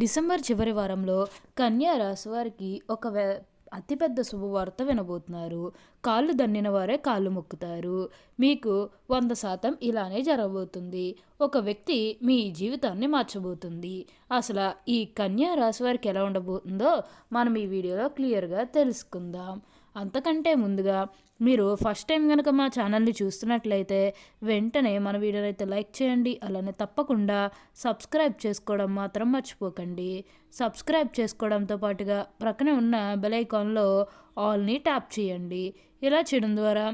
December చివరి వారంలో కన్యా రాశి వారికి ఒక అతిపెద్ద శుభవార్త వినబోతున్నారు. కాళ్ళు దన్నిన వారే కాళ్ళు మొక్కుతారు. మీకు 100% ఇలానే జరగబోతుంది. ఒక వ్యక్తి మీ జీవితాన్ని మార్చబోతుంది. అసలు ఈ కన్యా రాశి వారికి ఎలా ఉండబోతుందో మనం ఈ వీడియోలో క్లియర్గా తెలుసుకుందాం. అంతకంటే ముందుగా మీరు ఫస్ట్ టైం కనుక మా ఛానల్ని చూస్తున్నట్లయితే వెంటనే మన వీడియోని అయితే లైక్ చేయండి. అలానే తప్పకుండా సబ్స్క్రైబ్ చేసుకోవడం మాత్రం మర్చిపోకండి. సబ్స్క్రైబ్ చేసుకోవడంతో పాటుగా ప్రక్కనే ఉన్న బెల్ ఐకాన్లో ఆల్ని ట్యాప్ చేయండి. ఇలా చేయడం ద్వారా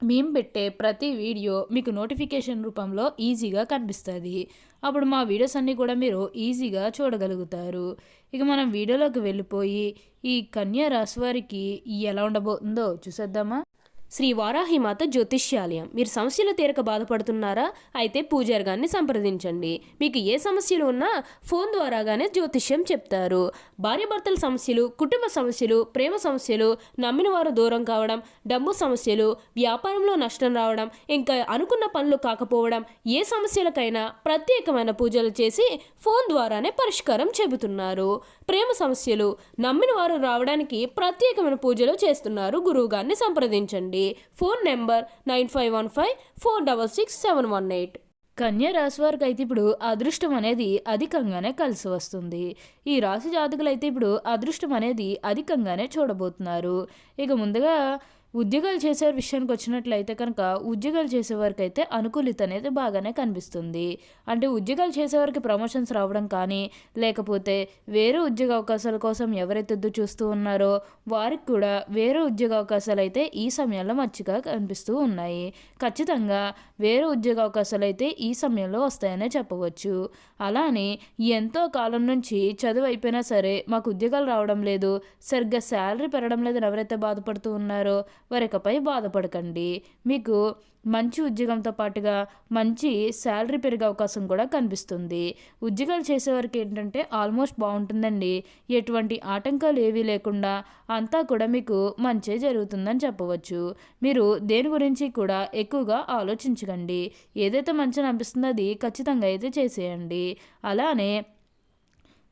మేము పెట్టే ప్రతి వీడియో మీకు నోటిఫికేషన్ రూపంలో ఈజీగా కనిపిస్తుంది. అప్పుడు మా వీడియోస్ అన్నీ కూడా మీరు ఈజీగా చూడగలుగుతారు. ఇక మనం వీడియోలోకి వెళ్ళిపోయి ఈ కన్యా రాశి వారికి ఎలా ఉండబోతుందో చూసేద్దామా. శ్రీ వారాహిమాత జ్యోతిష్యాలయం. మీరు సమస్యలు తీరక బాధపడుతున్నారా? అయితే పూజారి గారిని సంప్రదించండి. మీకు ఏ సమస్యలు ఉన్నా ఫోన్ ద్వారాగానే జ్యోతిష్యం చెప్తారు. భార్యాభర్తల సమస్యలు, కుటుంబ సమస్యలు, ప్రేమ సమస్యలు, నమ్మిన వారు దూరం కావడం, డబ్బు సమస్యలు, వ్యాపారంలో నష్టం రావడం, ఇంకా అనుకున్న పనులు కాకపోవడం, ఏ సమస్యలకైనా ప్రత్యేకమైన పూజలు చేసి ఫోన్ ద్వారానే పరిష్కారం చెబుతున్నారు. ప్రేమ సమస్యలు, నమ్మిన వారు రావడానికి ప్రత్యేకమైన పూజలు చేస్తున్నారు. గురువు గారిని సంప్రదించండి. Phone number 9515466718. కన్యా రాశి వారికి అయితే ఇప్పుడు అదృష్టం అనేది అధికంగానే కలిసి వస్తుంది. ఈ రాశి జాతకులు అయితే ఇప్పుడు అదృష్టం అనేది అధికంగానే చూడబోతున్నారు. ఇక ముందుగా ఉద్యోగాలు చేసే విషయానికి వచ్చినట్లయితే కనుక ఉద్యోగాలు చేసేవారికి అయితే అనుకూలిత అనేది బాగానే కనిపిస్తుంది. అంటే ఉద్యోగాలు చేసేవారికి ప్రమోషన్స్ రావడం కానీ, లేకపోతే వేరే ఉద్యోగ అవకాశాల కోసం ఎవరైతే ఎదురు చూస్తూ ఉన్నారో వారికి కూడా వేరే ఉద్యోగ అవకాశాలు అయితే ఈ సమయంలో మంచిగా కనిపిస్తూ ఉన్నాయి. ఖచ్చితంగా వేరే ఉద్యోగ అవకాశాలు అయితే ఈ సమయంలో వస్తాయనే చెప్పవచ్చు. అలానే ఎంతో కాలం నుంచి చదువు అయిపోయినా సరే మాకు ఉద్యోగాలు రావడం లేదు, సరిగ్గా శాలరీ పెరగడం లేదని ఎవరైతే బాధపడుతూ ఉన్నారో వారికపై బాధపడకండి. మీకు మంచి ఉద్యోగంతో పాటుగా మంచి శాలరీ పెరిగే అవకాశం కూడా కనిపిస్తుంది. ఉద్యోగాలు చేసేవారికి ఏంటంటే ఆల్మోస్ట్ బాగుంటుందండి. ఎటువంటి ఆటంకాలు ఏవీ లేకుండా అంతా కూడా మీకు మంచే జరుగుతుందని చెప్పవచ్చు. మీరు దేని గురించి కూడా ఎక్కువగా ఆలోచించకండి. ఏదైతే మంచిని అనిపిస్తుందో అది ఖచ్చితంగా అయితే చేసేయండి. అలానే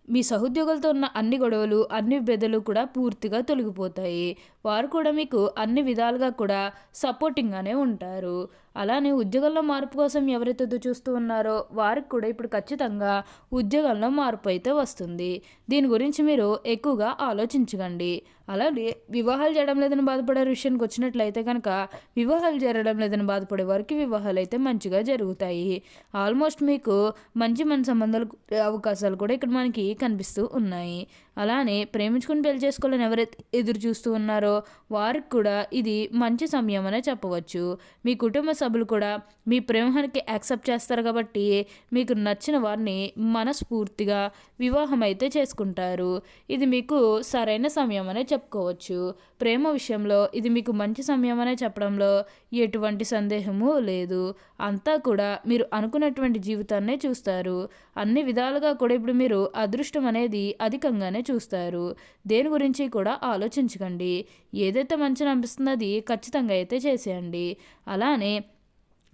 మీ సహోద్యోగులతో ఉన్న అన్ని గొడవలు, అన్ని బెదలు కూడా పూర్తిగా తొలగిపోతాయి. వారు కూడా మీకు అన్ని విధాలుగా కూడా సపోర్టింగ్గానే ఉంటారు. అలానే ఉద్యోగంలో మార్పు కోసం ఎవరైతే చూస్తూ ఉన్నారో వారికి కూడా ఇప్పుడు ఖచ్చితంగా ఉద్యోగంలో మార్పు అయితే వస్తుంది. దీని గురించి మీరు ఎక్కువగా ఆలోచించకండి. అలాగే వివాహాలు చేయడం లేదని బాధపడే విషయానికి వచ్చినట్లయితే కనుక వివాహాలు జరగడం లేదని బాధపడే వారికి వివాహాలు అయితే మంచిగా జరుగుతాయి. ఆల్మోస్ట్ మీకు మంచి సంబంధాలు అవకాశాలు కూడా ఇక్కడ మనకి కనిపిస్తూ ఉన్నాయి. అలానే ప్రేమించుకుని పెళ్లి చేసుకోవాలని ఎవరైతే ఎదురు చూస్తూ ఉన్నారో వారికి కూడా ఇది మంచి సమయం అనే చెప్పవచ్చు. మీ కుటుంబ సభ్యులు కూడా మీ ప్రేమానికి యాక్సెప్ట్ చేస్తారు కాబట్టి మీకు నచ్చిన వారిని మనస్ఫూర్తిగా వివాహం అయితే చేసుకుంటారు. ఇది మీకు సరైన సమయం అనే చెప్పుకోవచ్చు. ప్రేమ విషయంలో ఇది మీకు మంచి సమయం అనే చెప్పడంలో ఎటువంటి సందేహము లేదు. అంతా కూడా మీరు అనుకున్నటువంటి జీవితాన్నే చూస్తారు. అన్ని విధాలుగా కూడా ఇప్పుడు మీరు అదృష్టం అనేది అధికంగానే చూస్తారు. దేని గురించి కూడా ఆలోచించకండి. ఏదైతే మంచిని అనిపిస్తుందో అది ఖచ్చితంగా అయితే చేసేయండి. అలానే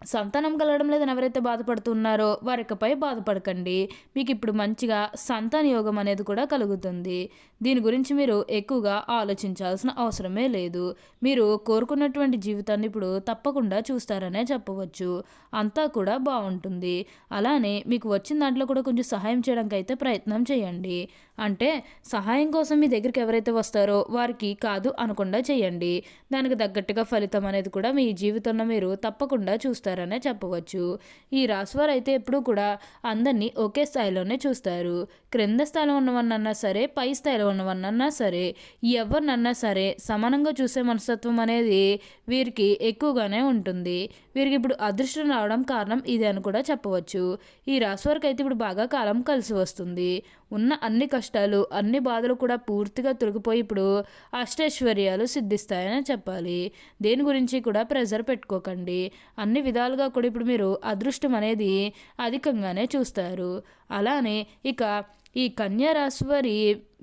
సంతానం కలగడం లేదని ఎవరైతే బాధపడుతున్నారో వారికపై బాధపడకండి. మీకు ఇప్పుడు మంచిగా సంతాన యోగం అనేది కూడా కలుగుతుంది. దీని గురించి మీరు ఎక్కువగా ఆలోచించాల్సిన అవసరమే లేదు. మీరు కోరుకున్నటువంటి జీవితాన్ని ఇప్పుడు తప్పకుండా చూస్తారనే చెప్పవచ్చు. అంతా కూడా బాగుంటుంది. అలానే మీకు వచ్చిన దాంట్లో కూడా కొంచెం సహాయం చేయడానికి అయితే ప్రయత్నం చేయండి. అంటే సహాయం కోసం మీ దగ్గరికి ఎవరైతే వస్తారో వారికి కాదు అనకుండా చేయండి. దానికి తగ్గట్టుగా ఫలితం అనేది కూడా మీ జీవితంలో మీరు తప్పకుండా చూస్తారనే చెప్పవచ్చు. ఈ రాశివారు అయితే ఎప్పుడూ కూడా అందరినీ ఒకే స్థాయిలోనే చూస్తారు. క్రింద స్థాయిలో ఉన్నవన్నన్నా సరే, పై స్థాయిలో ఉన్నవన్నన్నా సరే, ఎవరినన్నా సరే సమానంగా చూసే మనస్తత్వం అనేది వీరికి ఎక్కువగానే ఉంటుంది. వీరికి ఇప్పుడు అదృష్టం రావడం కారణం ఇది అని కూడా చెప్పవచ్చు. ఈ రాశివారికి అయితే ఇప్పుడు బాగా కాలం కలిసి వస్తుంది. ఉన్న అన్ని కష్టాలు, అన్ని బాధలు కూడా పూర్తిగా తొలగిపోయి ఇప్పుడు అష్టైశ్వర్యాలు సిద్ధిస్తాయని చెప్పాలి. దేని గురించి కూడా ప్రెజర్ పెట్టుకోకండి. అన్ని విధాలుగా కూడా ఇప్పుడు మీరు అదృష్టం అనేది అధికంగానే చూస్తారు. అలానే ఇక ఈ కన్యా రాశి వారి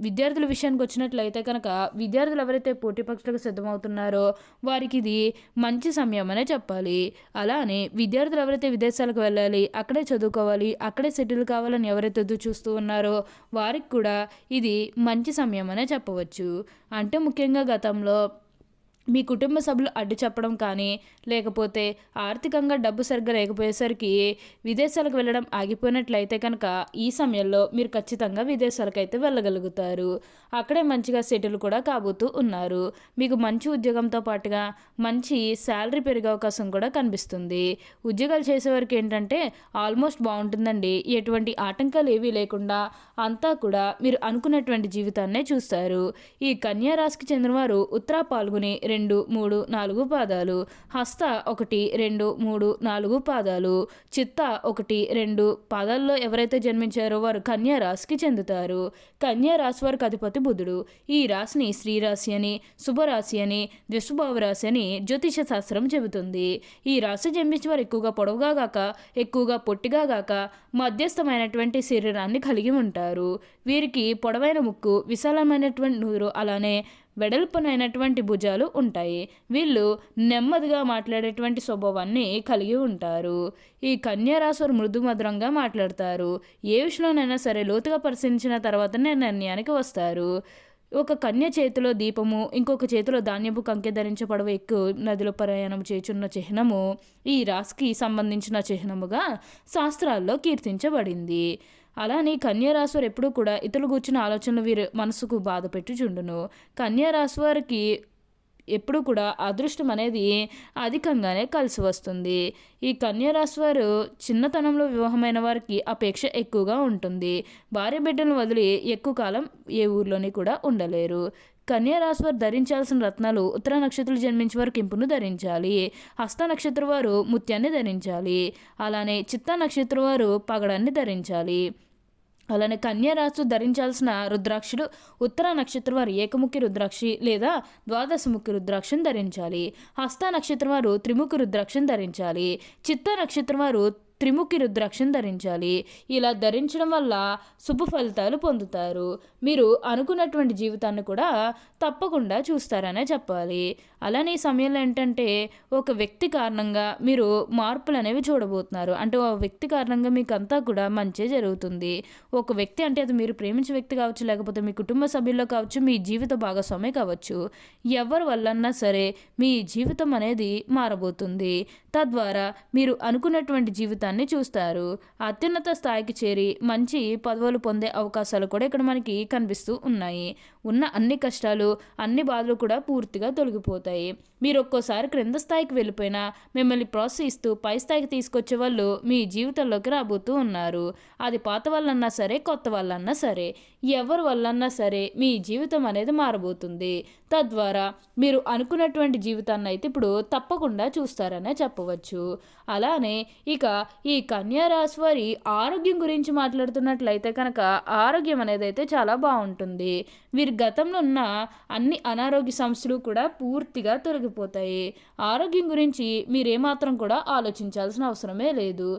విద్యార్థుల విషయానికి వచ్చినట్లయితే కనుక విద్యార్థులు ఎవరైతే పోటీ పరీక్షలకు సిద్ధమవుతున్నారో వారికి ఇది మంచి సమయం అనే చెప్పాలి. అలానే విద్యార్థులు ఎవరైతే విదేశాలకు వెళ్ళాలి, అక్కడే చదువుకోవాలి, అక్కడే సెటిల్ కావాలని ఎవరైతే ఎదురు చూస్తూ ఉన్నారో వారికి కూడా ఇది మంచి సమయం అనే చెప్పవచ్చు. అంటే ముఖ్యంగా గతంలో మీ కుటుంబ సభ్యులు అడ్డు చెప్పడం కానీ, లేకపోతే ఆర్థికంగా డబ్బు సరిగ్గా లేకపోయేసరికి విదేశాలకు వెళ్ళడం ఆగిపోయినట్లయితే కనుక ఈ సమయంలో మీరు ఖచ్చితంగా విదేశాలకైతే వెళ్ళగలుగుతారు. అక్కడే మంచిగా సెటిల్ కూడా కాబోతూ ఉన్నారు. మీకు మంచి ఉద్యోగంతో పాటుగా మంచి శాలరీ పెరిగే అవకాశం కూడా కనిపిస్తుంది. ఉద్యోగాలు చేసేవారికి ఏంటంటే ఆల్మోస్ట్ బాగుంటుందండి. ఎటువంటి ఆటంకాలు ఏవీ లేకుండా అంతా కూడా మీరు అనుకున్నటువంటి జీవితాన్నే చూస్తారు. ఈ కన్యా రాశికి చెందినవారు ఉత్తరా పాల్గొని 2, 3, 4 పాదాలు, హస్త 1, 2, 3, 4 పాదాలు, చిత్త 1, 2 పాదాల్లో ఎవరైతే జన్మించారో వారు కన్యా రాశికి చెందుతారు. కన్యా రాశి వారికి అధిపతి బుధుడు. ఈ రాశిని శ్రీరాశి అని, శుభరాశి అని, ద్విశుభావ రాశి అని జ్యోతిష శాస్త్రం చెబుతుంది. ఈ రాశి జన్మించి వారు ఎక్కువగా పొడవుగా గాక, ఎక్కువగా పొట్టిగా గాక మధ్యస్థమైనటువంటి శరీరాన్ని కలిగి ఉంటారు. వీరికి పొడవైన ముక్కు, విశాలమైనటువంటి నూరు, అలానే వెడల్పునైనటువంటి భుజాలు ఉంటాయి. వీళ్ళు నెమ్మదిగా మాట్లాడేటువంటి స్వభావాన్ని కలిగి ఉంటారు. ఈ కన్యా రాశి వారు మృదు మధురంగా మాట్లాడతారు. ఏ విషయంలోనైనా సరే లోతుగా పరిశీలించిన తర్వాతనే నిర్ణయానికి వస్తారు. ఒక కన్య చేతిలో దీపము, ఇంకొక చేతిలో ధాన్యపు కంకె ధరించబడవ ఎక్కువ నదిలో ప్రయాణం చేయుచున్న చిహ్నము ఈ రాశికి సంబంధించిన చిహ్నముగా శాస్త్రాల్లో కీర్తించబడింది. అలానే కన్యా రాశి వారు ఎప్పుడూ కూడా ఇతరులు కూర్చున్న ఆలోచనలు వీరి మనసుకు బాధ పెట్టుచుండును. కన్యా రాశి వారికి ఎప్పుడు కూడా అదృష్టం అనేది అధికంగానే కలిసి వస్తుంది. ఈ కన్యా రాశి వారు చిన్నతనంలో వివాహమైన వారికి అపేక్ష ఎక్కువగా ఉంటుంది. భార్య బిడ్డలను వదిలి ఎక్కువ కాలం ఏ ఊర్లోని కూడా ఉండలేరు. కన్యా రాశి వారు ధరించాల్సిన రత్నాలు ఉత్తర నక్షత్రం జన్మించే వారు కెంపును ధరించాలి. హస్త నక్షత్రం వారు ముత్యాన్ని ధరించాలి. అలానే చిత్తా నక్షత్రం వారు పగడాన్ని ధరించాలి. అలానే కన్యా రాశి ధరించాల్సిన రుద్రాక్షలు ఉత్తర నక్షత్రం వారు ఏకముఖి రుద్రాక్షి లేదా ద్వాదశముఖి రుద్రాక్షను ధరించాలి. హస్త నక్షత్రం వారు త్రిముఖి రుద్రాక్షను ధరించాలి. చిత్త నక్షత్రం వారు త్రిముఖి రుద్రాక్షను ధరించాలి. ఇలా ధరించడం వల్ల శుభ ఫలితాలు పొందుతారు. మీరు అనుకున్నటువంటి జీవితాన్ని కూడా తప్పకుండా చూస్తారనే చెప్పాలి. అలానే ఈ సమయంలో ఏంటంటే ఒక వ్యక్తి కారణంగా మీరు మార్పులు అనేవి చూడబోతున్నారు. అంటే ఆ వ్యక్తి కారణంగా మీకు అంతా కూడా మంచి జరుగుతుంది. ఒక వ్యక్తి అంటే అది మీరు ప్రేమించే వ్యక్తి కావచ్చు, లేకపోతే మీ కుటుంబ సభ్యుల్లో కావచ్చు, మీ జీవిత భాగస్వామి కావచ్చు. ఎవరి వల్లన్నా సరే మీ జీవితం అనేది మారబోతుంది. తద్వారా మీరు అనుకున్నటువంటి జీవితాన్ని చూస్తారు. అత్యున్నత స్థాయికి చేరి మంచి పదవులు పొందే అవకాశాలు కూడా ఇక్కడ మనకి కనిపిస్తూ ఉన్నాయి. ఉన్న అన్ని కష్టాలు, అన్ని బాధలు కూడా పూర్తిగా తొలగిపోతాయి. మీరు ఒక్కోసారి క్రింద స్థాయికి వెళ్ళిపోయినా మిమ్మల్ని ప్రోత్సహిస్తూ పై స్థాయికి తీసుకొచ్చే వాళ్ళు మీ జీవితంలోకి రాబోతూ ఉన్నారు. అది పాత వాళ్ళన్నా సరే, కొత్త వాళ్ళన్నా సరే, ఎవరి వల్లన్నా సరే మీ జీవితం అనేది మారబోతుంది. తద్వారా మీరు అనుకున్నటువంటి జీవితాన్ని అయితే ఇప్పుడు తప్పకుండా చూస్తారనే చెప్పవచ్చు. అలానే ఇక ఈ కన్యా రాశి వారి ఆరోగ్యం గురించి మాట్లాడుతున్నట్లయితే కనుక ఆరోగ్యం అనేది అయితే చాలా బాగుంటుంది. వీరి గతంలో ఉన్న అన్ని అనారోగ్య సమస్యలు కూడా పూర్తిగా తొలగిపోతాయి. ఆరోగ్యం గురించి మీరేమాత్రం కూడా ఆలోచించాల్సిన అవసరమే లేదు.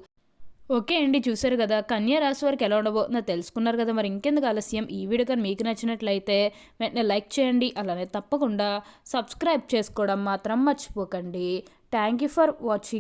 ఓకే అండి, చూసారు కదా కన్యా రాశి వారికి ఎలా ఉండబోతుందో తెలుసుకున్నారు కదా. మరి ఇంకెందుకు ఆలస్యం, ఈ వీడియో కానీ మీకు నచ్చినట్లయితే వెంటనే లైక్ చేయండి. అలానే తప్పకుండా సబ్స్క్రైబ్ చేసుకోవడం మాత్రం మర్చిపోకండి. Thank you for watching.